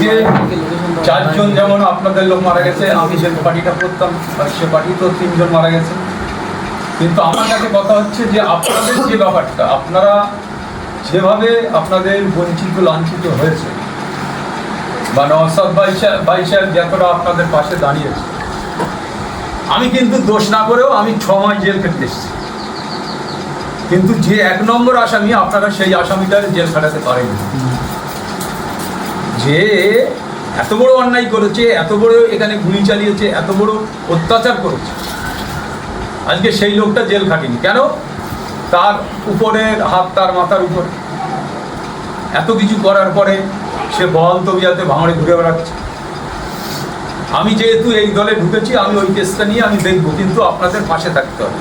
যে 4 জন যেমন আপনাদের লোক মারা গেছে, আমি যে পার্টিটা করতাম সে পার্টি তো 3 জন মারা গেছে। কিন্তু আমার কাছে কথা হচ্ছে যে আপনাদের যে ব্যাপারটা, আপনারা যেভাবে আপনাদের বঞ্চিত লাঞ্ছিত হয়েছে বা নওশাদ ভাই সাহেব যতটা আপনাদের পাশে দাঁড়িয়েছে, আমি কিন্তু দোষ না করেও আমি 6 মাস জেল খেটে এসেছি। কিন্তু যে 1 নম্বর আসামি, আপনারা সেই আসামিটার জেল খাটাতে পারেনি। যে এত বড় অন্যায় করেছে, এত বড় এখানে গুলি চালিয়েছে, এত বড় অত্যাচার করেছে, আজকে সেই লোকটা জেল খাটেনি কেন? তার উপরের হাত তার মাথার উপর। এত কিছু করার পরে সে বহাল তবিয়াতে ভাঙড়ে ঘুরে বেড়াচ্ছে। আমি যেহেতু এই দলে ঢুকেছি, আমি ওই কেসটা নিয়ে আমি দেখবো, কিন্তু আপনাদের পাশে থাকতে হবে।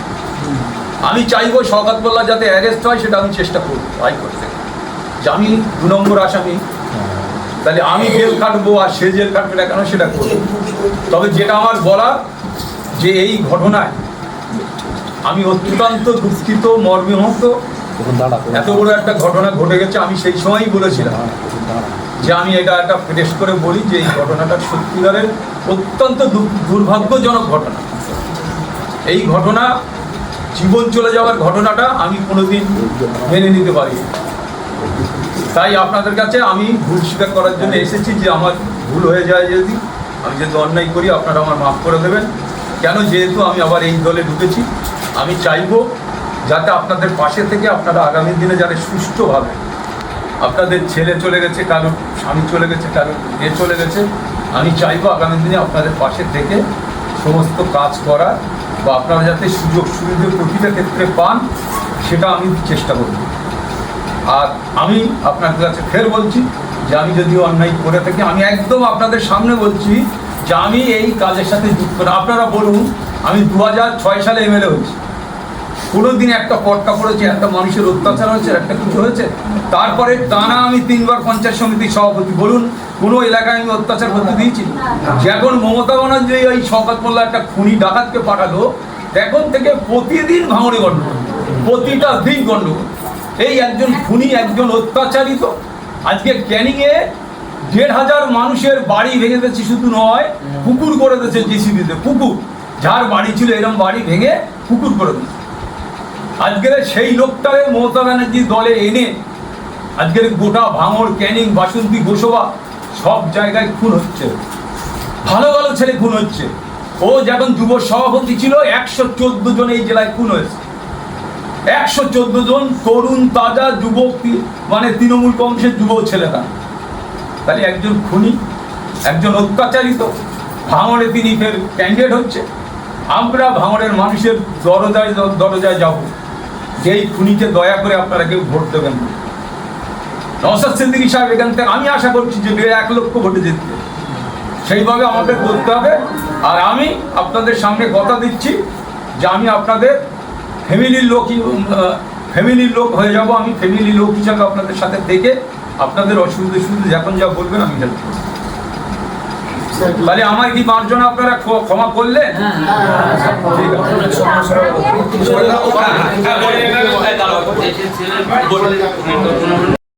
আমি চাইবো শওকত মোল্লা যাতে অ্যারেস্ট হয়, সেটা আমি চেষ্টা করবো হাইকোর্টে। যে আমি 2 নম্বর আসামি, তাহলে আমি জেল কাটবো আর সে জেল কাটবে না কেন, সেটা করবো। তবে যেটা আমার বলা, যে এই ঘটনায় আমি অত্যন্ত দুঃখিত, মর্মাহত। এত বড় একটা ঘটনা ঘটে গেছে, আমি সেই সময়ই বলেছিলাম যে আমি এটা একটা ফেস করে বলি যে এই ঘটনাটা সত্যিকারের অত্যন্ত দুর্ভাগ্যজনক ঘটনা। এই ঘটনা, জীবন চলে যাওয়ার ঘটনাটা আমি কোনোদিন মেনে নিতে পারি। তাই আপনাদের কাছে আমি ভুল স্বীকার করার জন্য এসেছি, যে আমার ভুল হয়ে যায় যদি, আমি যেহেতু অন্যায় করি, আপনারা আমার মাফ করে দেবেন। কেন? যেহেতু আমি আবার এই দলে ঢুকেছি, আমি চাইবো যাতে আপনাদের পাশে থেকে আপনারা আগামী দিনে যাতে সুষ্ঠুভাবে, আপনাদের ছেলে চলে গেছে, কারোর স্বামী চলে গেছে, কারোর এ চলে গেছে, আমি চাইবো আগামী দিনে আপনাদের পাশে থেকে সমস্ত কাজ করার, বা আপনারা যাতে সুযোগ সুবিধা প্রতিটা ক্ষেত্রে পান, সেটা আমি চেষ্টা করব। আর আমি আপনাদের কাছে ফের বলছি যে আমি যদি অন্যায় করে থাকি, আমি একদম আপনাদের সামনে বলছি যে আমি এই কাজের সাথে যুক্ত না। আপনারা বলুন, আমি 2006 সালে এমএলএ হয়েছি, কোনোদিন একটা পটকা পড়েছে, একটা মানুষের অত্যাচার হয়েছে, একটা কিছু হয়েছে? তারপরে টানা আমি 3 বার পঞ্চায়েত সমিতির সভাপতি। বলুন, কোনো এলাকায় আমি অত্যাচার করতে দিয়েছি? যখন মমতা ব্যানার্জি এই শওকত মোল্লা একটা খুনি ডাকাতকে পাঠালো, তখন থেকে প্রতিদিন ভাঙড়ে গণ্ডগোল, প্রতিটা দিন গণ্ডগোল। এই একজন খুনি, একজন অত্যাচারিত। আজকে ক্যানিংয়ে 1,500 মানুষের বাড়ি ভেঙে দিয়েছে, শুধু নয়, পুকুর করে দিয়েছে জিসিবিতে। পুকুর, যার বাড়ি ছিল এরকম বাড়ি ভেঙে পুকুর করে দিয়েছে। আজকের সেই লোকটারে মমতা ব্যানার্জির দলে এনে আজকের গোটা ভাঙড়, ক্যানিং, বাসন্তী, গোসবা সব জায়গায় খুন হচ্ছে, ভালো ভালো ছেলে খুন হচ্ছে। ও যখন যুব সভাপতি ছিল, 114 জন এই জেলায় খুন হয়েছে। 114 জন তরুণ তাজা যুবক, মানে তৃণমূল কংগ্রেসের যুবক ছেলেরা। তাহলে একজন খুনি, একজন অত্যাচারিত, ভাঙড়ে তিনি ফের ক্যান্ডিডেট হচ্ছে। আমরা ভাঙড়ের মানুষের দরজায় দরজায় যাব, যে এই খুনিকে দয়া করে আপনারা কেউ ভোট দেবেন না। নওশাদ সিদ্দিকী সাহেব এখান থেকে আমি আশা করছি যে 1 লক্ষ ভোটে জিতবে, সেইভাবে আমাদের করতে হবে। আর আমি আপনাদের সামনে কথা দিচ্ছি যে আমি আপনাদের ফ্যামিলির লোক হয়ে যাব। আমি ফ্যামিলির লোক হিসাবে আপনাদের সাথে থেকে আপনাদের অসুবিধা যখন যা বলবেন আমি হেল্প করব। তাহলে আমার কি মার্জনা আপনারা ক্ষমা করলেন? ঠিক আছে।